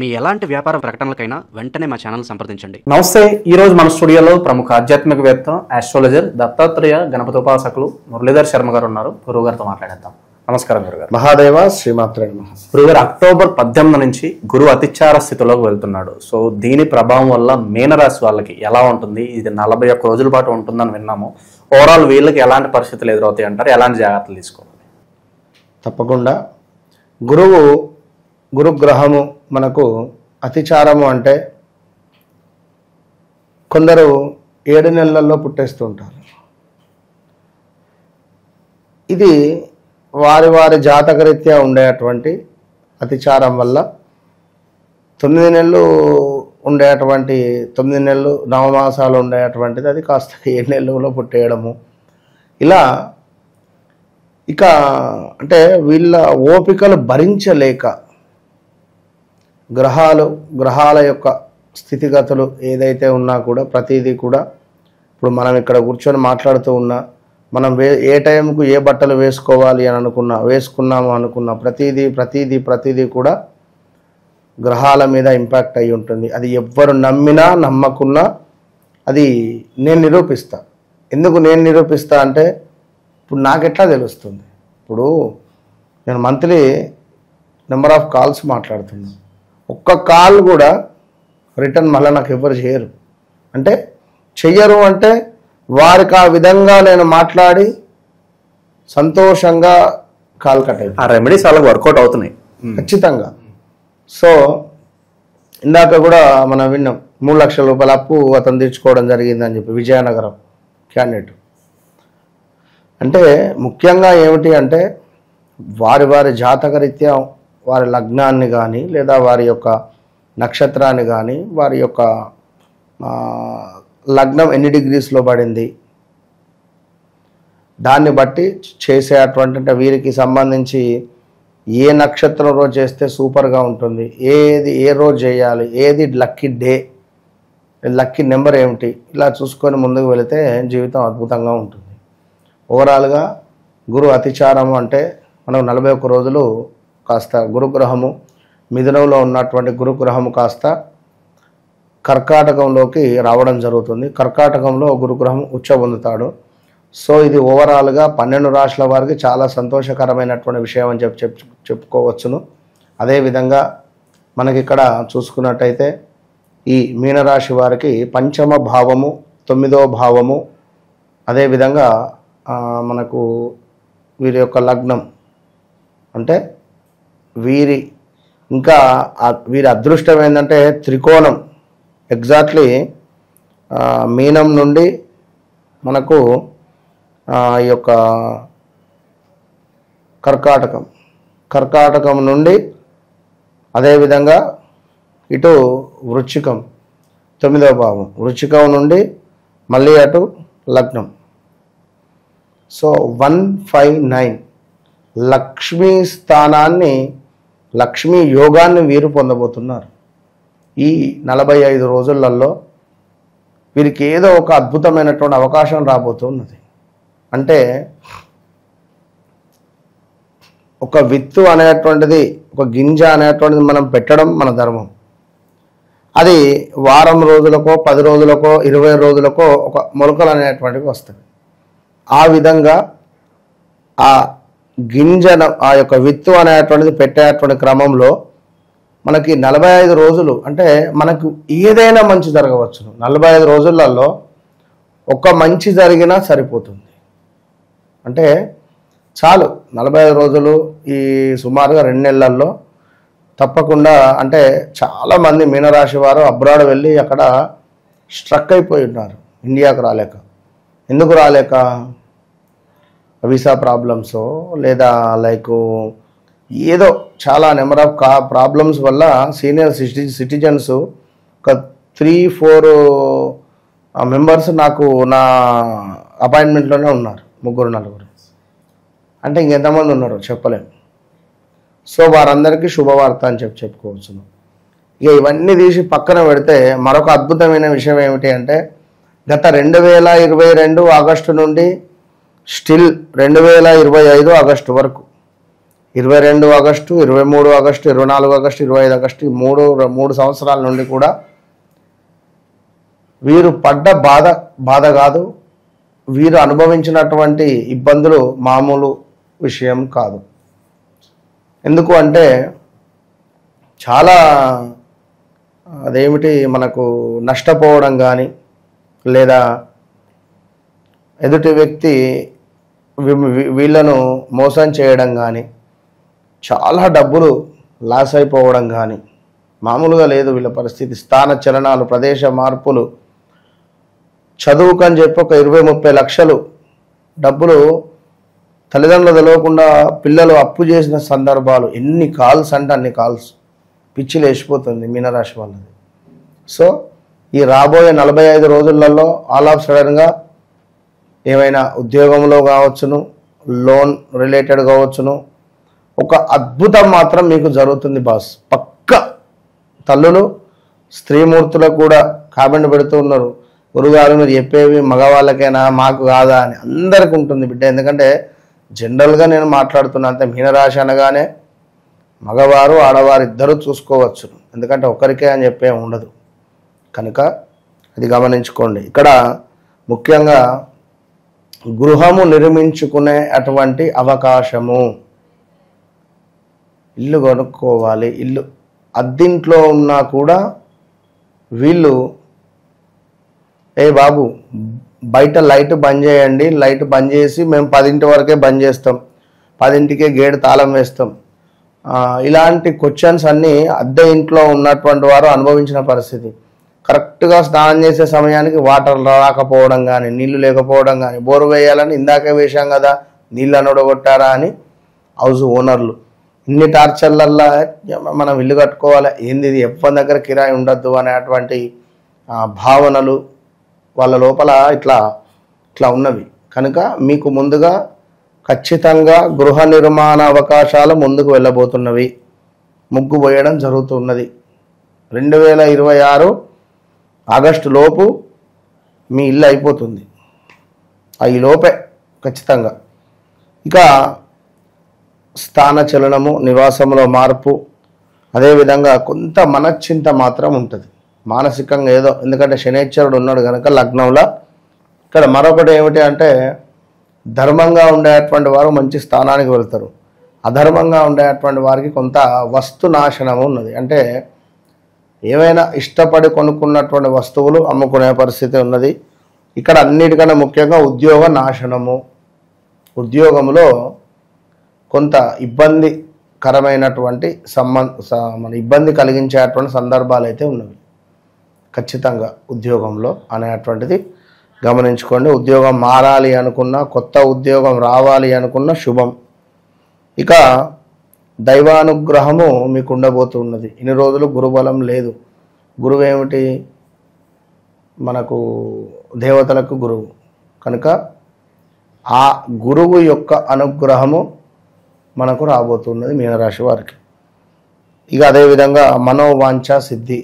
మీ ఎలాంటి వ్యాపార ప్రకటనలకైనా వెంటనే మా ఛానల్ సంప్రదించండి. నమస్తే. ఈరోజు మన స్టూడియోలో ప్రముఖ ఆధ్యాత్మికవేత్త, ఆస్ట్రాలజర్, దత్తాత్రేయ గణపతోపాసకులు మురళీధర్ శర్మ గారు ఉన్నారు. గురువుగారితో మాట్లాడేద్దాం. నమస్కారం గురుగారు. మహాదేవ శ్రీమాత్రే నమః. గురుగారు, అక్టోబర్ 18 నుంచి గురువు అతిచార స్థితిలోకి వెళ్తున్నాడు. సో దీని ప్రభావం వల్ల మీనరాశి వాళ్ళకి ఎలా ఉంటుంది? ఇది 41 రోజుల పాటు ఉంటుందని విన్నాము. ఓవరాల్ వీళ్ళకి ఎలాంటి పరిస్థితులు ఎదురవుతాయి అంటారు? ఎలాంటి జాగ్రత్తలు తీసుకోవాలి? తప్పకుండా గురుగ్రహము మనకు అతిచారము అంటే కొందరు 7 నెలల్లో పుట్టేస్తూ ఉంటారు. ఇది వారి వారి జాతకరీత్యా ఉండేటువంటి అతిచారం వల్ల 9 నెలలు ఉండేటువంటి 9 నెలలు నవమాసాలు ఉండేటువంటిది అది కాస్త 7 నెలల్లో పుట్టేయడము. ఇలా ఇక అంటే వీళ్ళ ఓపికలు భరించలేక గ్రహాల యొక్క స్థితిగతులు ఏదైతే ఉన్నా కూడా ప్రతిదీ కూడా ఇప్పుడు మనం ఇక్కడ కూర్చొని మాట్లాడుతూ ఉన్నా మనం ఏ టైంకు ఏ బట్టలు వేసుకోవాలి అని వేసుకున్నాము అనుకున్నా ప్రతిదీ కూడా గ్రహాల మీద ఇంపాక్ట్ అయి ఉంటుంది. అది ఎవ్వరు నమ్మినా నమ్మకున్నా అది నేను నిరూపిస్తా. ఎందుకు నేను నిరూపిస్తా అంటే ఇప్పుడు నాకెట్లా తెలుస్తుంది? ఇప్పుడు నేను మంత్లీ నెంబర్ ఆఫ్ కాల్స్ మాట్లాడుతున్నాను. ఒక్క కాల్ కూడా రిటర్న్ మళ్ళీ నాకు ఎవరు చేయరు. అంటే చెయ్యరు అంటే వారికి ఆ విధంగా నేను మాట్లాడి సంతోషంగా కాల్ కట్ అయింది. ఆ రెమెడీస్ వాళ్ళకి వర్కౌట్ అవుతున్నాయి ఖచ్చితంగా. సో ఇందాక కూడా మనం విన్నాం 3 లక్షల రూపాయల అప్పు అతను తీర్చుకోవడం జరిగిందని చెప్పి విజయనగరం క్యాండిడేట్. అంటే ముఖ్యంగా ఏమిటి అంటే వారి వారి జాతకరీత్యా వారి లగ్నాన్ని కానీ లేదా వారి యొక్క నక్షత్రాన్ని కానీ వారి యొక్క లగ్నం ఎన్ని డిగ్రీస్లో పడింది దాన్ని బట్టి చేసేటువంటి అంటే వీరికి సంబంధించి ఏ నక్షత్రం రోజు చేస్తే సూపర్గా ఉంటుంది, ఏ రోజు చేయాలి, ఏది లక్కీ డే, లక్కీ నెంబర్ ఏమిటి, ఇలా చూసుకొని ముందుకు వెళితే జీవితం అద్భుతంగా ఉంటుంది. ఓవరాల్గా గురు అతిచారము అంటే మనకు 41 రోజులు కాస్త గురుగ్రహము మిథునంలో ఉన్నటువంటి గురుగ్రహము కాస్త కర్కాటకంలోకి రావడం జరుగుతుంది. కర్కాటకంలో గురుగ్రహం ఉచ్చ పొందుతాడు. సో ఇది ఓవరాల్గా 12 రాశుల వారికి చాలా సంతోషకరమైనటువంటి విషయం అని చెప్పుకోవచ్చును. అదేవిధంగా మనకి ఇక్కడ చూసుకున్నట్టయితే ఈ మీనరాశి వారికి 5వ భావము 9వ భావము అదేవిధంగా మనకు వీరి యొక్క లగ్నం అంటే వీరి అదృష్టం ఏంటంటే త్రికోణం ఎగ్జాక్ట్లీ మీనం నుండి మనకు ఈ యొక్క కర్కాటకం నుండి అదేవిధంగా ఇటు వృశ్చికం 9వ భావం, వృశ్చికం నుండి మళ్ళీ అటు లగ్నం. సో 159 లక్ష్మీ స్థానాన్ని, లక్ష్మీ యోగాన్ని వీరు పొందబోతున్నారు. ఈ 45 రోజులలో వీరికి ఏదో ఒక అద్భుతమైనటువంటి అవకాశం రాబోతున్నది. అంటే ఒక విత్తు అనేటువంటిది, ఒక గింజ అనేటువంటిది మనం పెట్టడం మన ధర్మం. అది వారం రోజులకో 10 రోజులకో 20 రోజులకో ఒక మొలకలు అనేటువంటివి వస్తాయి. ఆ విధంగా ఆ గింజను, ఆ యొక్క విత్తు అనేటువంటిది పెట్టేటువంటి క్రమంలో మనకి 45 రోజులు అంటే మనకు ఏదైనా మంచి జరగవచ్చు. 45 రోజులలో ఒక మంచి జరిగినా సరిపోతుంది. అంటే చాలు 45 రోజులు ఈ సుమారుగా 2 నెలల్లో తప్పకుండా. అంటే చాలామంది మీనరాశి వారు అబ్రాడ్ వెళ్ళి అక్కడ స్ట్రక్ అయిపోయి ఉన్నారు, ఇండియాకు రాలేక. ఎందుకు రాలేక? వీసా ప్రాబ్లమ్స్ లేదా లైక్ ఏదో చాలా నెంబర్ ఆఫ్ ప్రాబ్లమ్స్ వల్ల సీనియర్ సిటిజన్స్ ఒక 3-4 మెంబర్స్ నాకు నా అపాయింట్మెంట్లోనే ఉన్నారు, 3-4. అంటే ఇంకెంతమంది ఉన్నారో చెప్పలేము. సో వారందరికీ శుభవార్త అని చెప్పుకోవచ్చును. ఇక ఇవన్నీ తీసి పక్కన పెడితే మరొక అద్భుతమైన విషయం ఏమిటి అంటే గత 2022 ఆగస్టు నుండి స్టిల్ 2025 ఆగస్టు వరకు 22 ఆగస్టు, 23 ఆగస్టు, 24 ఆగస్టు, 25 ఆగస్టు ఈ మూడు సంవత్సరాల నుండి కూడా వీరు పడ్డ బాధ కాదు, వీరు అనుభవించినటువంటి ఇబ్బందులు మామూలు విషయం కాదు. ఎందుకు అంటే చాలా అదేమిటి మనకు నష్టపోవడం కానీ, లేదా ఎదుటి వ్యక్తి వీళ్ళను మోసం చేయడం కానీ, చాలా డబ్బులు లాస్ అయిపోవడం కానీ మామూలుగా లేదు వీళ్ళ పరిస్థితి. స్థాన చలనాలు, ప్రదేశ మార్పులు, చదువుకని చెప్పి ఒక 20-30 లక్షలు డబ్బులు తల్లిదండ్రులు తెలియకుండా పిల్లలు అప్పు చేసిన సందర్భాలు. ఎన్ని కాల్స్ అంటే అన్ని కాల్స్, పిచ్చి లేచిపోతుంది మీనరాశి వాళ్ళది. సో ఈ రాబోయే 45 రోజులలో ఆల్ ఆఫ్ సడన్గా ఏమైనా ఉద్యోగంలో కావచ్చును, లోన్ రిలేటెడ్ కావచ్చును, ఒక అద్భుతం మాత్రం మీకు జరుగుతుంది బాస్. పక్క తల్లులు స్త్రీమూర్తులకు కూడా కామెంట్ పెడుతూ ఉన్నారు, గురుగారు మీరు చెప్పేవి మగవాళ్ళకైనా మాకు కాదా అని. అందరికి ఉంటుంది బిడ్డ, ఎందుకంటే జనరల్గా నేను మాట్లాడుతున్నా అంతే. మీనరాశి అనగానే మగవారు ఆడవారు ఇద్దరు చూసుకోవచ్చు, ఎందుకంటే ఒకరికే అని చెప్పే ఉండదు కనుక అది గమనించుకోండి. ఇక్కడ ముఖ్యంగా గృహము నిర్మించుకునే అటువంటి అవకాశము, ఇల్లు కొనుక్కోవాలి, ఇల్లు అద్దింట్లో ఉన్నా కూడా వీళ్ళు బాబు బయట లైట్ బంద్ చేయండి, లైట్ బంద్ చేసి మేము 10 వరకే బంద్ చేస్తాం, 10కే గేట్ తాళం వేస్తాం. ఇలాంటి క్వశ్చన్స్ అన్నీ అద్దె ఇంట్లో ఉన్నటువంటి వారు అనుభవించిన పరిస్థితి. కరెక్ట్గా స్నానం చేసే సమయానికి వాటర్ రాకపోవడం కానీ, నీళ్లు లేకపోవడం కానీ, బోరు వేయాలని ఇందాకే వేశాం కదా నీళ్ళు అనొడగొట్టారా అని హౌస్ ఓనర్లు. ఇన్ని టార్చర్లల్లా మనం ఇల్లు కట్టుకోవాలి, ఏంది ఇది ఎప్పటి దగ్గర కిరాయి ఉండద్దు అనేటువంటి భావనలు వాళ్ళ లోపల ఇట్లా ఉన్నవి. కనుక మీకు ముందుగా ఖచ్చితంగా గృహ నిర్మాణ అవకాశాలు ముందుకు వెళ్ళబోతున్నవి. ముగ్గు పోయడం జరుగుతున్నది. 2026 ఆగస్టు లోపు మీ ఇల్లు అయిపోతుంది, ఈ లోపే ఖచ్చితంగా. ఇక స్థాన చలనము, నివాసంలో మార్పు, అదేవిధంగా కొంత మనశ్చింత మాత్రం ఉంటుంది మానసికంగా ఏదో, ఎందుకంటే శనేశ్వరుడు ఉన్నాడు కనుక లగ్నంలో. ఇక్కడ మరొకటి ఏమిటి అంటే ధర్మంగా ఉండేటువంటి వారు మంచి స్థానానికి వెళ్తారు, అధర్మంగా ఉండేటువంటి వారికి కొంత వస్తు నాశనము ఉన్నది. అంటే ఏమైనా ఇష్టపడి కొనుక్కున్నటువంటి వస్తువులు అమ్ముకునే పరిస్థితి ఉన్నది. ఇక్కడ అన్నిటికన్నా ముఖ్యంగా ఉద్యోగ నాశనము, ఉద్యోగంలో కొంత ఇబ్బందికరమైనటువంటి మన ఇబ్బంది కలిగించేటువంటి సందర్భాలు అయితే ఉన్నవి ఖచ్చితంగా ఉద్యోగంలో అనేటువంటిది గమనించుకోండి. ఉద్యోగం మారాలి అనుకున్నా, కొత్త ఉద్యోగం రావాలి అనుకున్న శుభం. ఇక దైవానుగ్రహము మీకు ఉండబోతున్నది. ఇన్ని రోజులు గురుబలం లేదు. గురువు ఏమిటి? మనకు దేవతలకు గురువు కనుక ఆ గురువు యొక్క అనుగ్రహము మనకు రాబోతున్నది మీనరాశి వారికి. ఇక అదేవిధంగా మనోవాంఛ సిద్ధి,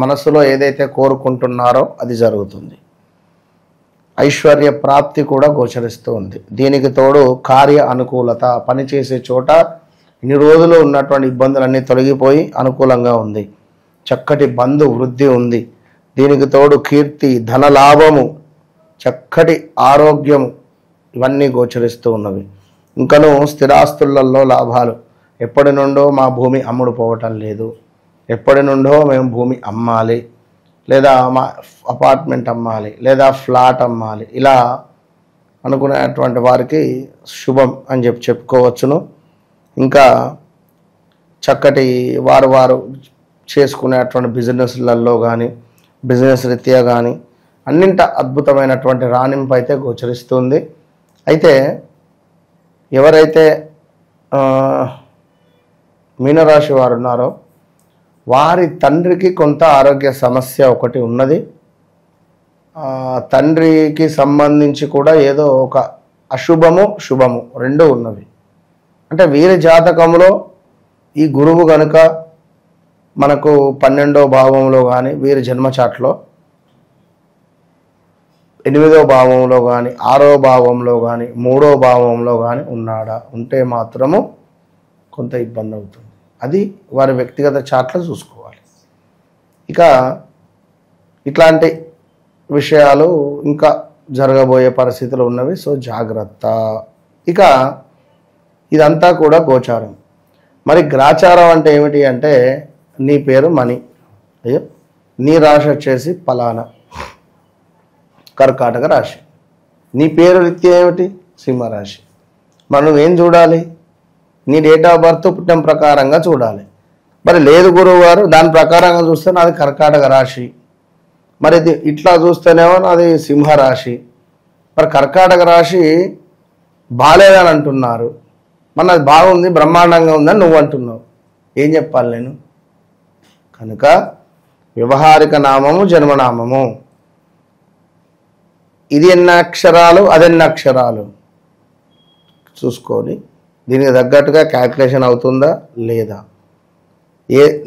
మనసులో ఏదైతే కోరుకుంటున్నారో అది జరుగుతుంది. ఐశ్వర్య ప్రాప్తి కూడా గోచరిస్తూ ఉంది. దీనికి తోడు కార్య అనుకూలత, పనిచేసే చోట ఇన్ని రోజులు ఉన్నటువంటి ఇబ్బందులన్నీ తొలగిపోయి అనుకూలంగా ఉంది. చక్కటి బంధు వృద్ధి ఉంది. దీనికి తోడు కీర్తి, ధనలాభము, చక్కటి ఆరోగ్యము ఇవన్నీ గోచరిస్తూ ఉన్నవి. ఇంకనూ స్థిరాస్తులలో లాభాలు. ఎప్పటి నుండో మా భూమి అమ్ముడు పోవటం లేదు, ఎప్పటి నుండో మేము భూమి అమ్మాలి, లేదా మా అపార్ట్మెంట్ అమ్మాలి, లేదా ఫ్లాట్ అమ్మాలి, ఇలా అనుకునేటువంటి వారికి శుభం అని చెప్పుకోవచ్చును. ఇంకా చక్కటి వారు చేసుకునేటువంటి బిజినెస్లలో కానీ, బిజినెస్ రీత్యా కానీ అన్నింట అద్భుతమైనటువంటి రాణింపు అయితే గోచరిస్తుంది. అయితే ఎవరైతే మీనరాశి వారు ఉన్నారో వారి తండ్రికి కొంత ఆరోగ్య సమస్య ఒకటి ఉన్నది. తండ్రికి సంబంధించి కూడా ఏదో ఒక అశుభము శుభము రెండు ఉన్నవి. అంటే వీరి జాతకంలో ఈ గురువు కనుక మనకు 12వ భావంలో కానీ, వీరి జన్మచాట్లో 8వ భావంలో కానీ, 6వ భావంలో కానీ, 3వ భావంలో కానీ ఉన్నాడా ఉంటే మాత్రము కొంత ఇబ్బంది అవుతుంది. అది వారి వ్యక్తిగత చార్ట్లో చూసుకోవాలి. ఇక ఇట్లాంటి విషయాలు ఇంకా జరగబోయే పరిస్థితులు ఉన్నవి. సో జాగ్రత్త. ఇక ఇదంతా కూడా గోచారం. మరి గ్రాచారం అంటే ఏమిటి అంటే నీ పేరు మణి, అయ్యో నీ రాశి వచ్చేసి ఫలానా కర్కాటక రాశి, నీ పేరు రీత్యా ఏమిటి సింహరాశి. మరి నువ్వేం చూడాలి? నీ డేట్ ఆఫ్ బర్త్ పుట్టిన ప్రకారంగా చూడాలి. మరి లేదు గురువు గారు దాని ప్రకారంగా చూస్తే నాది కర్కాటక రాశి, మరి ఇది ఇట్లా చూస్తేనేమో నాది సింహరాశి. మరి కర్కాటక రాశి బాగాలేదని అంటున్నారు, మన అది బాగుంది బ్రహ్మాండంగా ఉందని నువ్వు అంటున్నావు. ఏం చెప్పాలి నేను? కనుక వ్యవహారిక నామము జన్మనామము, ఇది ఎన్ని అక్షరాలు అదెన్ని అక్షరాలు చూసుకొని దీనికి తగ్గట్టుగా క్యాల్కులేషన్ అవుతుందా లేదా.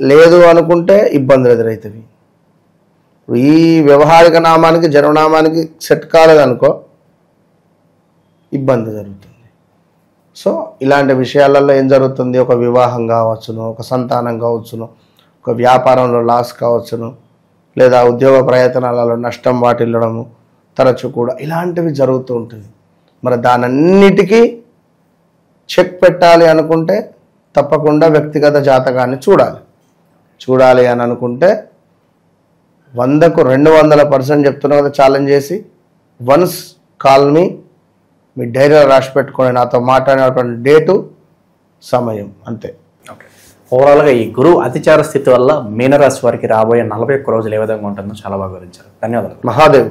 లేదు అనుకుంటే ఇబ్బందులు ఎదురవుతుంది. ఈ వ్యవహారిక నామానికి జన్మనామానికి సెట్ కాలేదనుకో ఇబ్బంది జరుగుతుంది. సో ఇలాంటి విషయాలలో ఏం జరుగుతుంది? ఒక వివాహం కావచ్చును, ఒక సంతానం కావచ్చును, ఒక వ్యాపారంలో లాస్ కావచ్చును, లేదా ఉద్యోగ ప్రయత్నాలలో నష్టం వాటిల్లడము తరచు కూడా ఇలాంటివి జరుగుతూ ఉంటుంది. మరి దానన్నిటికీ చెక్ పెట్టాలి అనుకుంటే తప్పకుండా వ్యక్తిగత జాతకాన్ని చూడాలి అని అనుకుంటే 100కు 200% చెప్తున్నా కదా ఛాలెంజ్ చేసి, వన్స్ కాల్ మీ డైరీలో రాసి పెట్టుకొని నాతో మాట్లాడినటువంటి డేటు సమయం అంతే. ఓకే, ఓవరాల్గా ఈ గురువు అతిచార స్థితి వల్ల మీనరాశి వారికి రాబోయే 41 రోజులు ఏ విధంగా ఉంటుందో చాలా బాగా వివరించారు. ధన్యవాదాలు. మహాదేవ్.